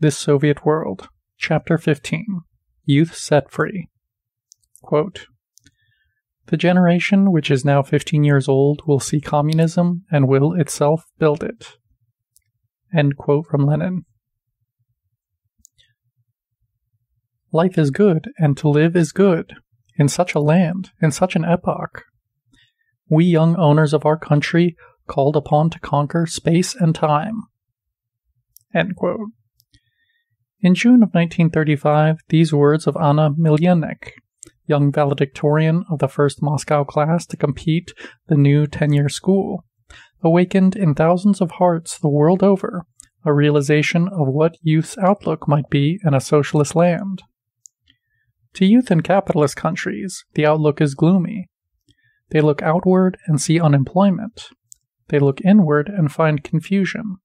This Soviet World, Chapter 15, Youth Set Free. Quote, "The generation which is now 15 years old will see communism and will itself build it." End quote from Lenin. Life is good, and to live is good, in such a land, in such an epoch. We young owners of our country called upon to conquer space and time. End quote. In June of 1935, these words of Anna Milyanek, young valedictorian of the first Moscow class to compete the new 10-year school, awakened in thousands of hearts the world over a realization of what youth's outlook might be in a socialist land. To youth in capitalist countries, the outlook is gloomy. They look outward and see unemployment. They look inward and find confusion.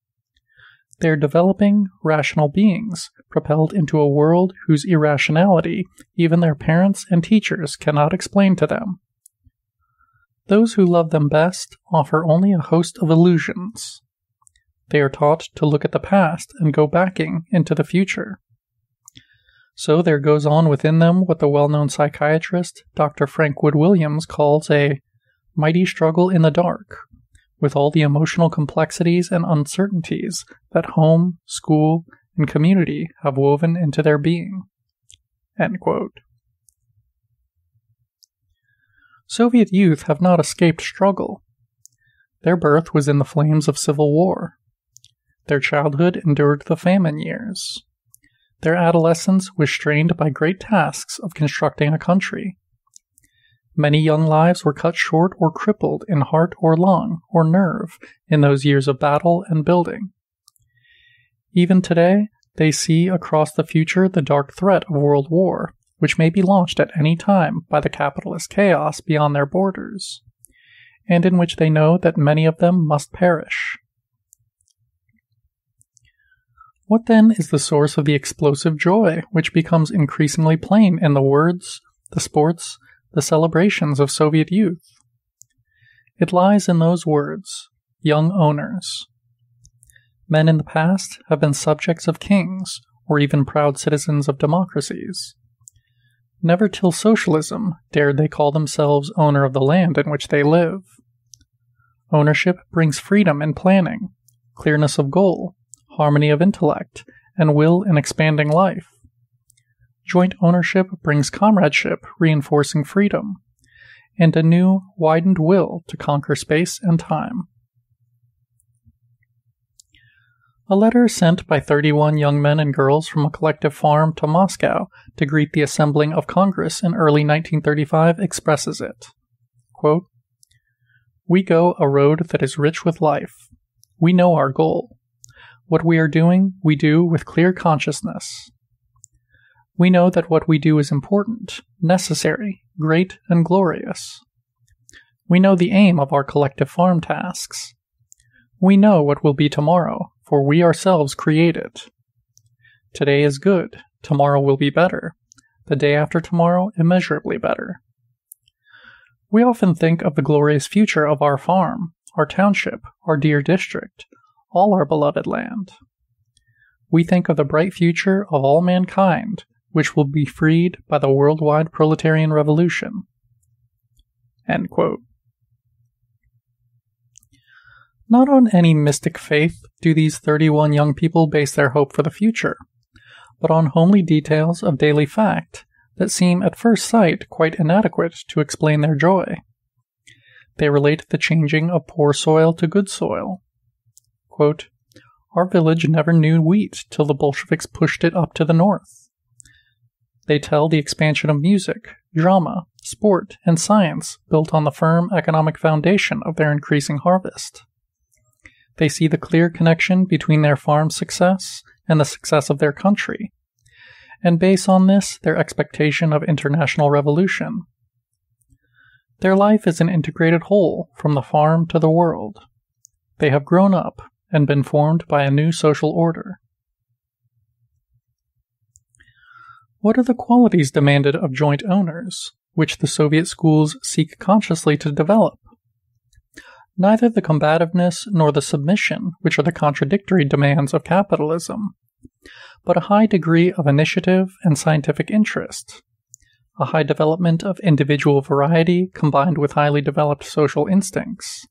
They are developing, rational beings, propelled into a world whose irrationality even their parents and teachers cannot explain to them. Those who love them best offer only a host of illusions. They are taught to look at the past and go backing into the future. So there goes on within them what the well-known psychiatrist Dr. Frank Wood Williams calls a mighty struggle in the dark, with all the emotional complexities and uncertainties that home, school, and community have woven into their being. End quote. Soviet youth have not escaped struggle. Their birth was in the flames of civil war. Their childhood endured the famine years. Their adolescence was strained by great tasks of constructing a country. Many young lives were cut short or crippled in heart or lung or nerve in those years of battle and building. Even today, they see across the future the dark threat of world war, which may be launched at any time by the capitalist chaos beyond their borders, and in which they know that many of them must perish. What then is the source of the explosive joy which becomes increasingly plain in the words, the sports, the celebrations of Soviet youth? It lies in those words, young owners. Men in the past have been subjects of kings, or even proud citizens of democracies. Never till socialism dared they call themselves owner of the land in which they live. Ownership brings freedom in planning, clearness of goal, harmony of intellect, and will in expanding life. Joint ownership brings comradeship, reinforcing freedom, and a new, widened will to conquer space and time. A letter sent by 31 young men and girls from a collective farm to Moscow to greet the assembling of Congress in early 1935 expresses it. Quote, "We go a road that is rich with life. We know our goal. What we are doing, we do with clear consciousness. We know that what we do is important, necessary, great, and glorious. We know the aim of our collective farm tasks. We know what will be tomorrow, for we ourselves create it. Today is good, tomorrow will be better, the day after tomorrow immeasurably better. We often think of the glorious future of our farm, our township, our dear district, all our beloved land. We think of the bright future of all mankind, which will be freed by the worldwide proletarian revolution." End quote. Not on any mystic faith do these 31 young people base their hope for the future, but on homely details of daily fact that seem at first sight quite inadequate to explain their joy. They relate the changing of poor soil to good soil. Quote, "Our village never knew wheat till the Bolsheviks pushed it up to the north." They tell the expansion of music, drama, sport, and science built on the firm economic foundation of their increasing harvest. They see the clear connection between their farm success and the success of their country, and base on this their expectation of international revolution. Their life is an integrated whole from the farm to the world. They have grown up and been formed by a new social order. What are the qualities demanded of joint owners, which the Soviet schools seek consciously to develop? Neither the combativeness nor the submission, which are the contradictory demands of capitalism, but a high degree of initiative and scientific interest, a high development of individual variety combined with highly developed social instincts.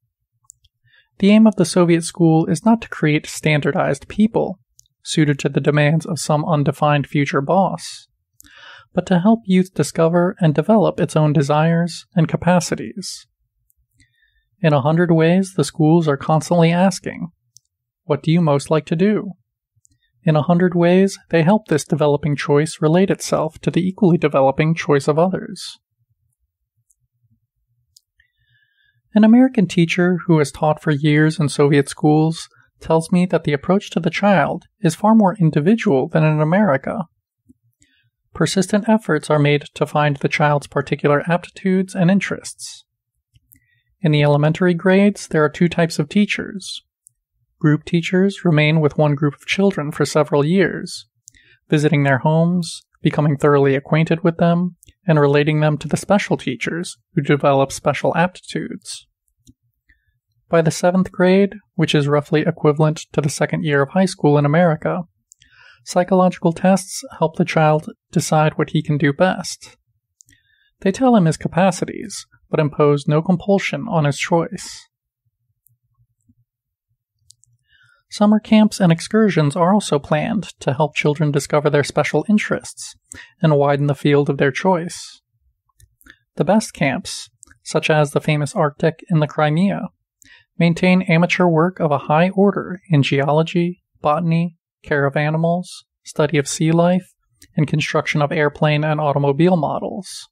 The aim of the Soviet school is not to create standardized people, suited to the demands of some undefined future boss, but to help youth discover and develop its own desires and capacities. In 100 ways, the schools are constantly asking, "What do you most like to do?" In 100 ways, they help this developing choice relate itself to the equally developing choice of others. An American teacher who has taught for years in Soviet schools tells me that the approach to the child is far more individual than in America. Persistent efforts are made to find the child's particular aptitudes and interests. In the elementary grades, there are two types of teachers. Group teachers remain with one group of children for several years, visiting their homes, becoming thoroughly acquainted with them, and relating them to the special teachers who develop special aptitudes. By the 7th grade, which is roughly equivalent to the second year of high school in America, psychological tests help the child decide what he can do best. They tell him his capacities, but impose no compulsion on his choice. Summer camps and excursions are also planned to help children discover their special interests and widen the field of their choice. The best camps, such as the famous Arctic in the Crimea, maintain amateur work of a high order in geology, botany, care of animals, study of sea life, and construction of airplane and automobile models.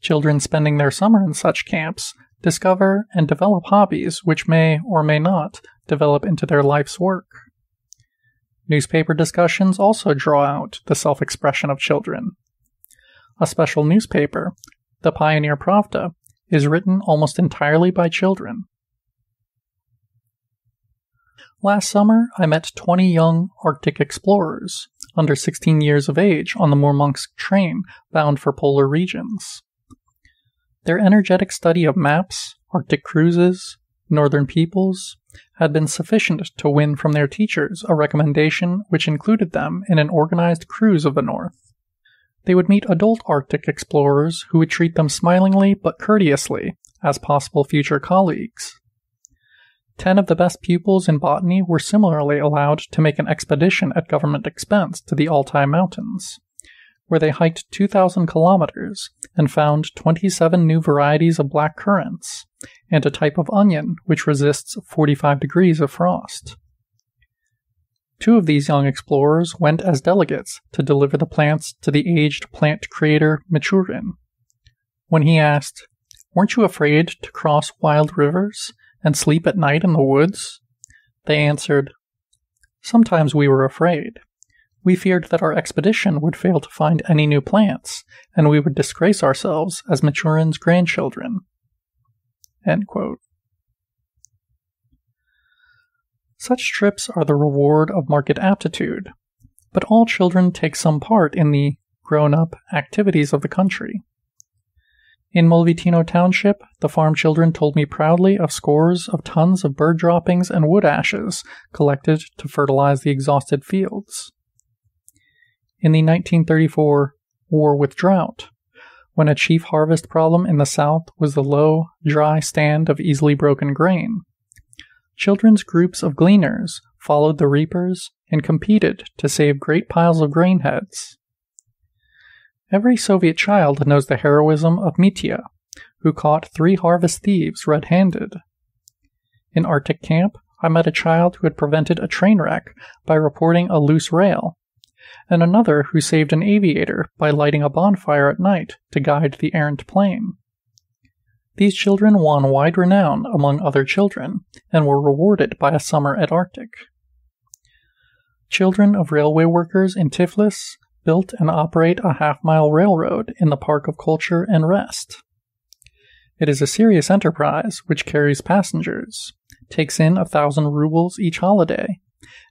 Children spending their summer in such camps discover and develop hobbies which may or may not develop into their life's work. Newspaper discussions also draw out the self-expression of children. A special newspaper, the Pioneer Pravda, is written almost entirely by children. Last summer, I met 20 young Arctic explorers, under 16 years of age, on the Murmansk train bound for polar regions. Their energetic study of maps, Arctic cruises, northern peoples, had been sufficient to win from their teachers a recommendation which included them in an organized cruise of the North. They would meet adult Arctic explorers who would treat them smilingly but courteously as possible future colleagues. 10 of the best pupils in botany were similarly allowed to make an expedition at government expense to the Altai Mountains, where they hiked 2,000 kilometers and found 27 new varieties of black currants and a type of onion which resists 45 degrees of frost. 2 of these young explorers went as delegates to deliver the plants to the aged plant creator Michurin. When he asked, "Weren't you afraid to cross wild rivers and sleep at night in the woods?" they answered, "Sometimes we were afraid. We feared that our expedition would fail to find any new plants, and we would disgrace ourselves as Michurin's grandchildren." End quote. Such trips are the reward of marked aptitude, but all children take some part in the grown-up activities of the country. In Molvitino Township, the farm children told me proudly of scores of tons of bird droppings and wood ashes collected to fertilize the exhausted fields. In the 1934 War with Drought, when a chief harvest problem in the South was the low, dry stand of easily broken grain, children's groups of gleaners followed the reapers and competed to save great piles of grain heads. Every Soviet child knows the heroism of Mitya, who caught 3 harvest thieves red-handed. In Arctic camp, I met a child who had prevented a train wreck by reporting a loose rail, and another who saved an aviator by lighting a bonfire at night to guide the errant plane. These children won wide renown among other children and were rewarded by a summer at Arctic. Children of railway workers in Tiflis built and operate a half-mile railroad in the Park of Culture and Rest. It is a serious enterprise which carries passengers, takes in 1,000 rubles each holiday,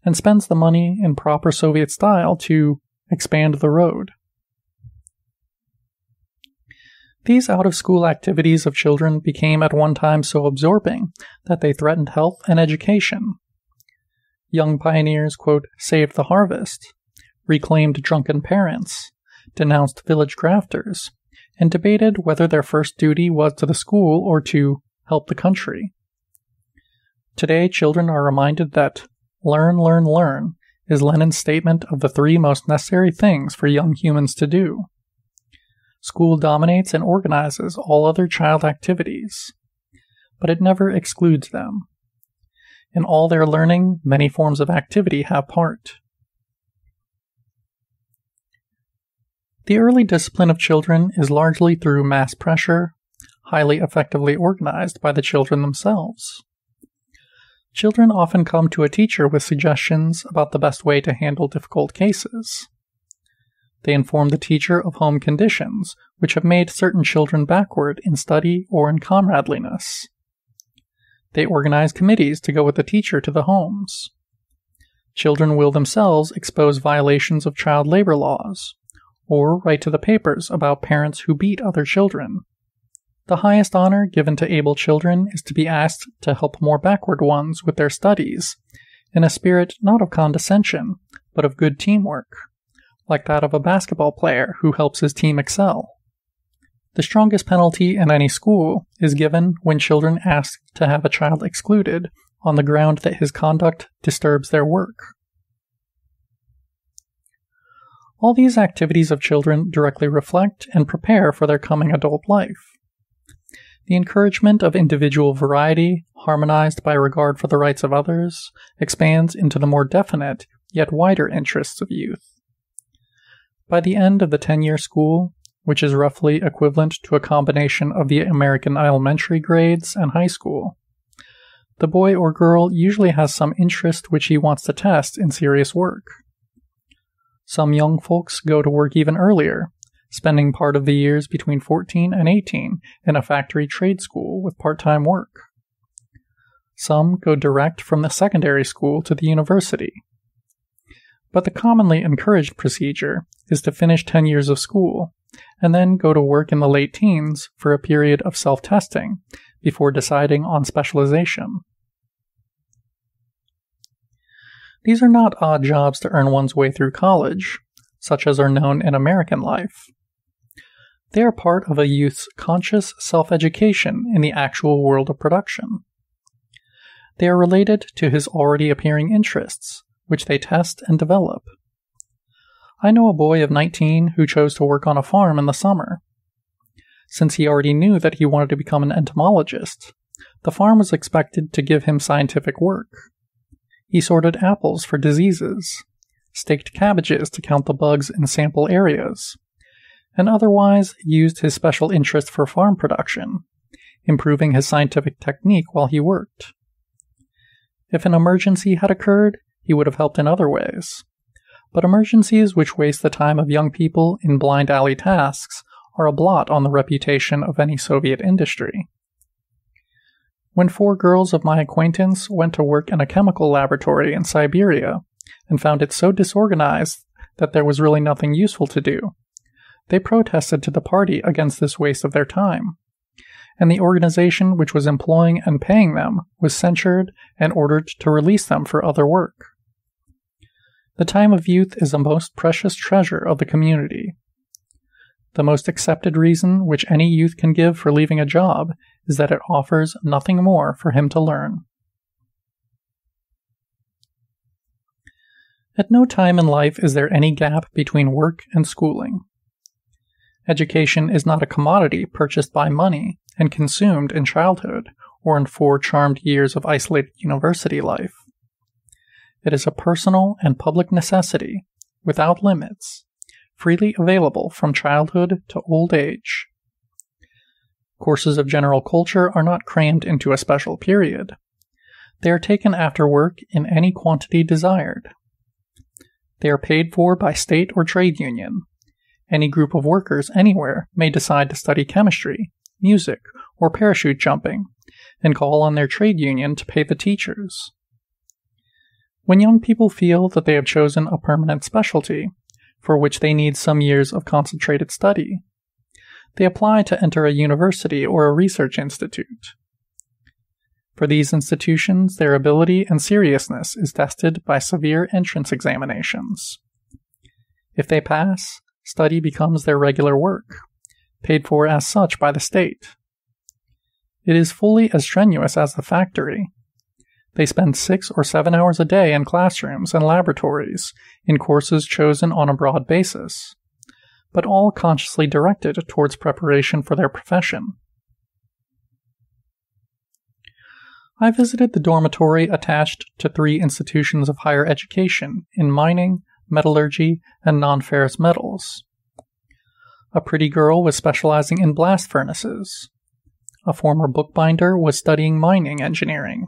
and spends the money in proper Soviet style to expand the road. These out-of-school activities of children became at one time so absorbing that they threatened health and education. Young pioneers, quote, saved the harvest, reclaimed drunken parents, denounced village grafters, and debated whether their first duty was to the school or to help the country. Today, children are reminded that learn, learn, learn is Lenin's statement of the 3 most necessary things for young humans to do. School dominates and organizes all other child activities, but it never excludes them. In all their learning, many forms of activity have part. The early discipline of children is largely through mass pressure, highly effectively organized by the children themselves. Children often come to a teacher with suggestions about the best way to handle difficult cases. They inform the teacher of home conditions which have made certain children backward in study or in comradeliness. They organize committees to go with the teacher to the homes. Children will themselves expose violations of child labor laws, or write to the papers about parents who beat other children. The highest honor given to able children is to be asked to help more backward ones with their studies, in a spirit not of condescension, but of good teamwork, like that of a basketball player who helps his team excel. The strongest penalty in any school is given when children ask to have a child excluded on the ground that his conduct disturbs their work. All these activities of children directly reflect and prepare for their coming adult life. The encouragement of individual variety, harmonized by regard for the rights of others, expands into the more definite, yet wider interests of youth. By the end of the 10-year school, which is roughly equivalent to a combination of the American elementary grades and high school, the boy or girl usually has some interest which he wants to test in serious work. Some young folks go to work even earlier, spending part of the years between 14 and 18 in a factory trade school with part-time work. Some go direct from the secondary school to the university. But the commonly encouraged procedure is to finish 10 years of school, and then go to work in the late teens for a period of self-testing before deciding on specialization. These are not odd jobs to earn one's way through college, such as are known in American life. They are part of a youth's conscious self-education in the actual world of production. They are related to his already appearing interests, which they test and develop. I know a boy of 19 who chose to work on a farm in the summer. Since he already knew that he wanted to become an entomologist, the farm was expected to give him scientific work. He sorted apples for diseases, staked cabbages to count the bugs in sample areas, and otherwise used his special interest for farm production, improving his scientific technique while he worked. If an emergency had occurred, he would have helped in other ways. But emergencies which waste the time of young people in blind alley tasks are a blot on the reputation of any Soviet industry. When 4 girls of my acquaintance went to work in a chemical laboratory in Siberia and found it so disorganized that there was really nothing useful to do, they protested to the party against this waste of their time, and the organization which was employing and paying them was censured and ordered to release them for other work. The time of youth is the most precious treasure of the community. The most accepted reason which any youth can give for leaving a job is that it offers nothing more for him to learn. At no time in life is there any gap between work and schooling. Education is not a commodity purchased by money and consumed in childhood or in 4 charmed years of isolated university life. It is a personal and public necessity, without limits, freely available from childhood to old age. Courses of general culture are not crammed into a special period. They are taken after work in any quantity desired. They are paid for by state or trade union. Any group of workers anywhere may decide to study chemistry, music, or parachute jumping, and call on their trade union to pay the teachers. When young people feel that they have chosen a permanent specialty, for which they need some years of concentrated study, they apply to enter a university or a research institute. For these institutions, their ability and seriousness is tested by severe entrance examinations. If they pass, study becomes their regular work, paid for as such by the state. It is fully as strenuous as the factory. They spend 6 or 7 hours a day in classrooms and laboratories, in courses chosen on a broad basis, but all consciously directed towards preparation for their profession. I visited the dormitory attached to 3 institutions of higher education in mining, metallurgy, and non-ferrous metals. A pretty girl was specializing in blast furnaces. A former bookbinder was studying mining engineering.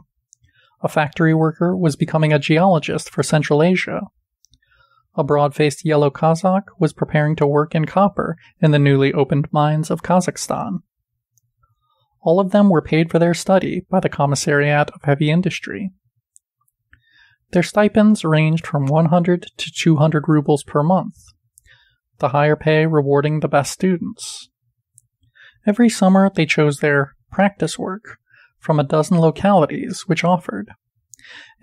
A factory worker was becoming a geologist for Central Asia. A broad-faced yellow Kazakh was preparing to work in copper in the newly opened mines of Kazakhstan. All of them were paid for their study by the Commissariat of Heavy Industry. Their stipends ranged from 100 to 200 rubles per month, the higher pay rewarding the best students. Every summer they chose their practice work from a dozen localities which offered,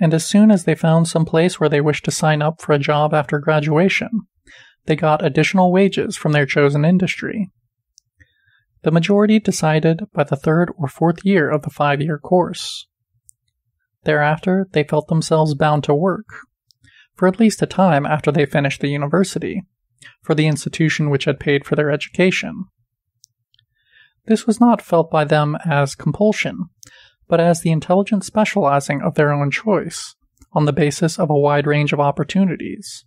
and as soon as they found some place where they wished to sign up for a job after graduation, they got additional wages from their chosen industry. The majority decided by the 3rd or 4th year of the 5-year course. Thereafter, they felt themselves bound to work, for at least a time after they finished the university, for the institution which had paid for their education. This was not felt by them as compulsion, but as the intelligent specializing of their own choice, on the basis of a wide range of opportunities.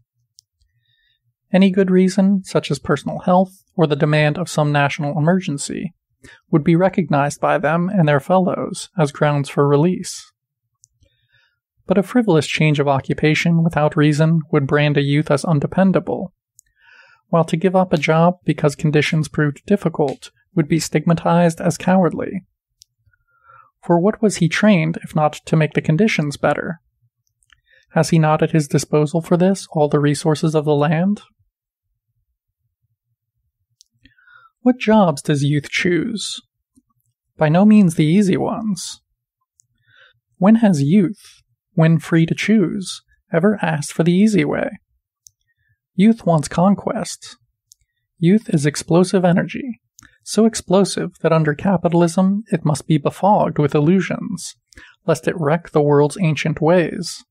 Any good reason, such as personal health or the demand of some national emergency, would be recognized by them and their fellows as grounds for release. But a frivolous change of occupation without reason would brand a youth as undependable, while to give up a job because conditions proved difficult would be stigmatized as cowardly. For what was he trained if not to make the conditions better? Has he not at his disposal for this all the resources of the land? What jobs does youth choose? By no means the easy ones. When has youth, when free to choose, ever asked for the easy way? Youth wants conquest. Youth is explosive energy, so explosive that under capitalism it must be befogged with illusions, lest it wreck the world's ancient ways.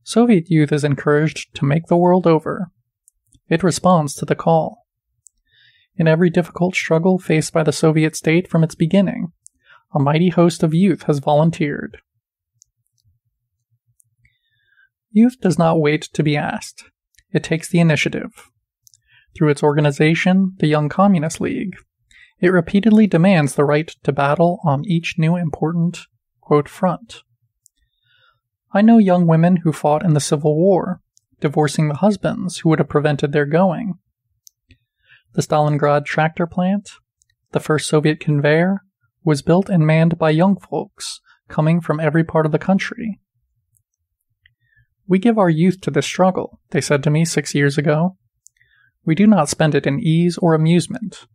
Soviet youth is encouraged to make the world over. It responds to the call. In every difficult struggle faced by the Soviet state from its beginning, a mighty host of youth has volunteered. Youth does not wait to be asked. It takes the initiative. Through its organization, the Young Communist League, it repeatedly demands the right to battle on each new important, quote, front. I know young women who fought in the Civil War, divorcing the husbands who would have prevented their going. The Stalingrad tractor plant, the first Soviet conveyor, was built and manned by young folks coming from every part of the country. We give our youth to this struggle, they said to me 6 years ago. We do not spend it in ease or amusement.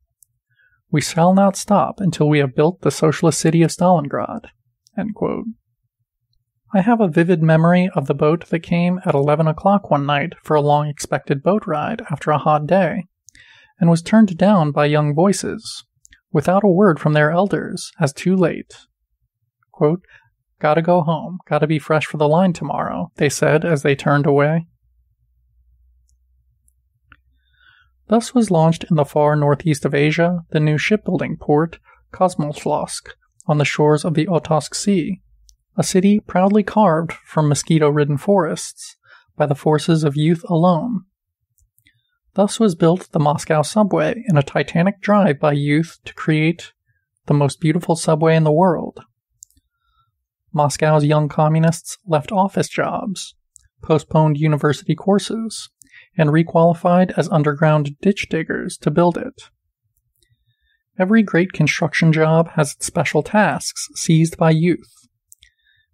We shall not stop until we have built the socialist city of Stalingrad. End quote. I have a vivid memory of the boat that came at 11 o'clock one night for a long-expected boat ride after a hot day, and was turned down by young voices, without a word from their elders, as too late. Quote, "Gotta go home, gotta be fresh for the line tomorrow," they said as they turned away. Thus was launched in the far northeast of Asia the new shipbuilding port, Kosmolsk, on the shores of the Otosk Sea, a city proudly carved from mosquito-ridden forests by the forces of youth alone. Thus was built the Moscow subway in a titanic drive by youth to create the most beautiful subway in the world. Moscow's young communists left office jobs, postponed university courses, and requalified as underground ditch diggers to build it. Every great construction job has its special tasks seized by youth.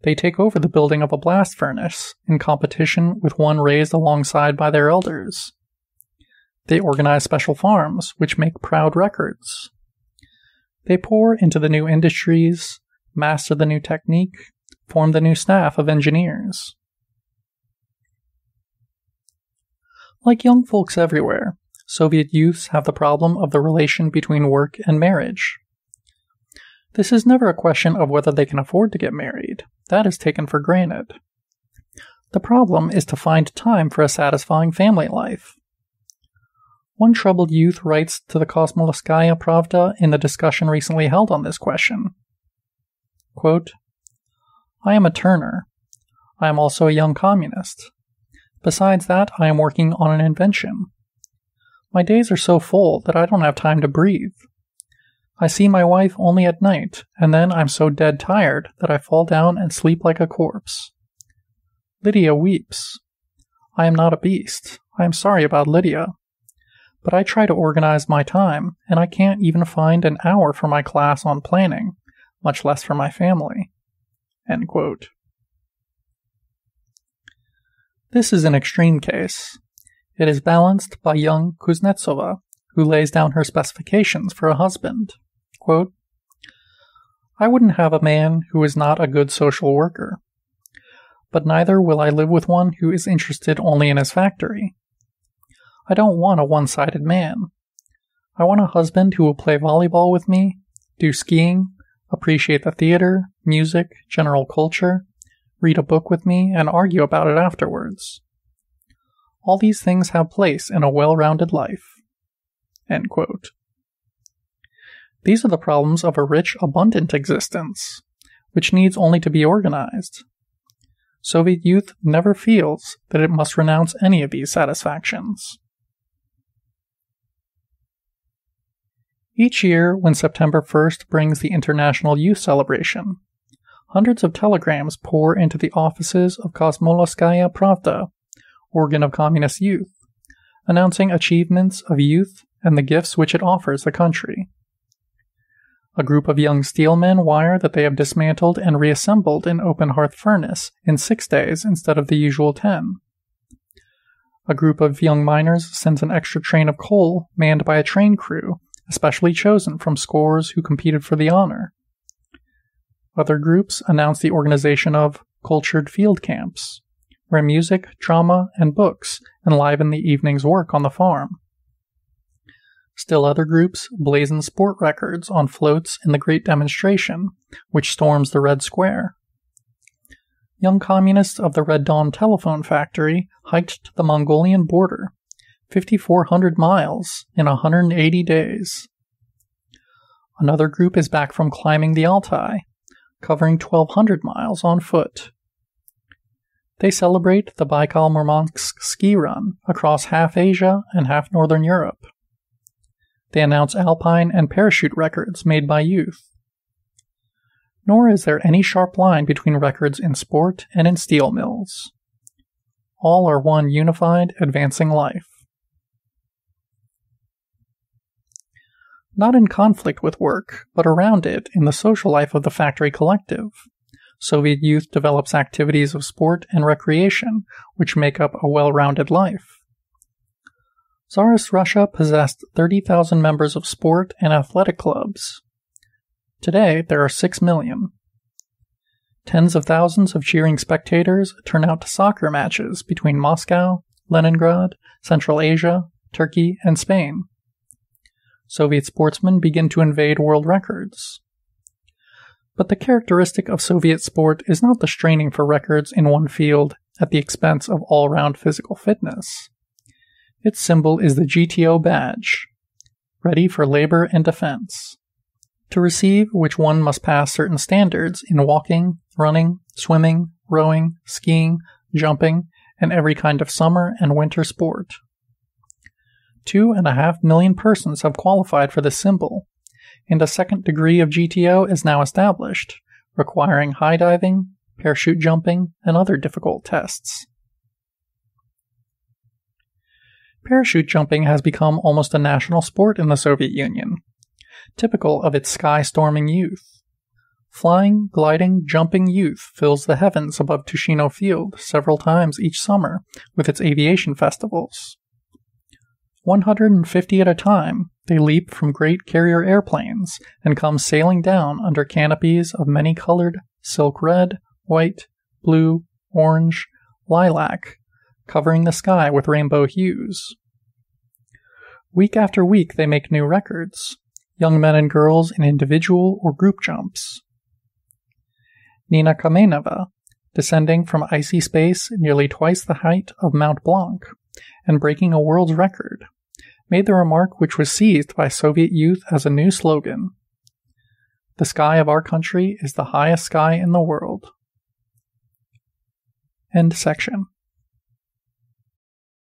They take over the building of a blast furnace in competition with one raised alongside by their elders. They organize special farms which make proud records. They pour into the new industries, master the new technique, form the new staff of engineers. Like young folks everywhere, Soviet youths have the problem of the relation between work and marriage. This is never a question of whether they can afford to get married. That is taken for granted. The problem is to find time for a satisfying family life. One troubled youth writes to the Komsomolskaya Pravda in the discussion recently held on this question. Quote, I am a Turner. I am also a young communist. Besides that, I am working on an invention. My days are so full that I don't have time to breathe. I see my wife only at night, and then I'm so dead tired that I fall down and sleep like a corpse. Lydia weeps. I am not a beast. I am sorry about Lydia. But I try to organize my time, and I can't even find an hour for my class on planning, much less for my family. End quote. This is an extreme case. It is balanced by young Kuznetsova, who lays down her specifications for a husband. Quote, I wouldn't have a man who is not a good social worker, but neither will I live with one who is interested only in his factory. I don't want a one-sided man. I want a husband who will play volleyball with me, do skiing, appreciate the theater, music, general culture, read a book with me, and argue about it afterwards. All these things have place in a well-rounded life. End quote. These are the problems of a rich, abundant existence, which needs only to be organized. Soviet youth never feels that it must renounce any of these satisfactions. Each year, when September 1st brings the International Youth Celebration, hundreds of telegrams pour into the offices of Komsomolskaya Pravda, organ of communist youth, announcing achievements of youth and the gifts which it offers the country. A group of young steelmen wire that they have dismantled and reassembled an open hearth furnace in 6 days instead of the usual 10. A group of young miners sends an extra train of coal manned by a train crew, especially chosen from scores who competed for the honor. Other groups announce the organization of cultured field camps, where music, drama, and books enliven the evening's work on the farm. Still other groups blazon sport records on floats in the Great Demonstration, which storms the Red Square. Young communists of the Red Dawn telephone factory hiked to the Mongolian border, 5,400 miles in 180 days. Another group is back from climbing the Altai, covering 1,200 miles on foot. They celebrate the Baikal-Murmansk ski run across half Asia and half Northern Europe. They announce alpine and parachute records made by youth. Nor is there any sharp line between records in sport and in steel mills. All are one unified, advancing life. Not in conflict with work, but around it in the social life of the factory collective, Soviet youth develops activities of sport and recreation which make up a well-rounded life. Tsarist Russia possessed 30,000 members of sport and athletic clubs. Today, there are 6 million. Tens of thousands of cheering spectators turn out to soccer matches between Moscow, Leningrad, Central Asia, Turkey, and Spain. Soviet sportsmen begin to invade world records. But the characteristic of Soviet sport is not the straining for records in one field at the expense of all-round physical fitness. Its symbol is the GTO badge, ready for labor and defense, to receive which one must pass certain standards in walking, running, swimming, rowing, skiing, jumping, and every kind of summer and winter sport. 2.5 million persons have qualified for this symbol, and a second degree of GTO is now established, requiring high diving, parachute jumping, and other difficult tests. Parachute jumping has become almost a national sport in the Soviet Union, typical of its sky-storming youth. Flying, gliding, jumping youth fills the heavens above Tushino Field several times each summer with its aviation festivals. 150 at a time, They leap from great carrier airplanes and come sailing down under canopies of many-colored silk red, white, blue, orange, lilac, covering the sky with rainbow hues. Week after week they make new records, young men and girls in individual or group jumps. Nina Kameneva, descending from icy space nearly twice the height of Mount Blanc, and breaking a world's record, made the remark which was seized by Soviet youth as a new slogan: "The sky of our country is the highest sky in the world." End section.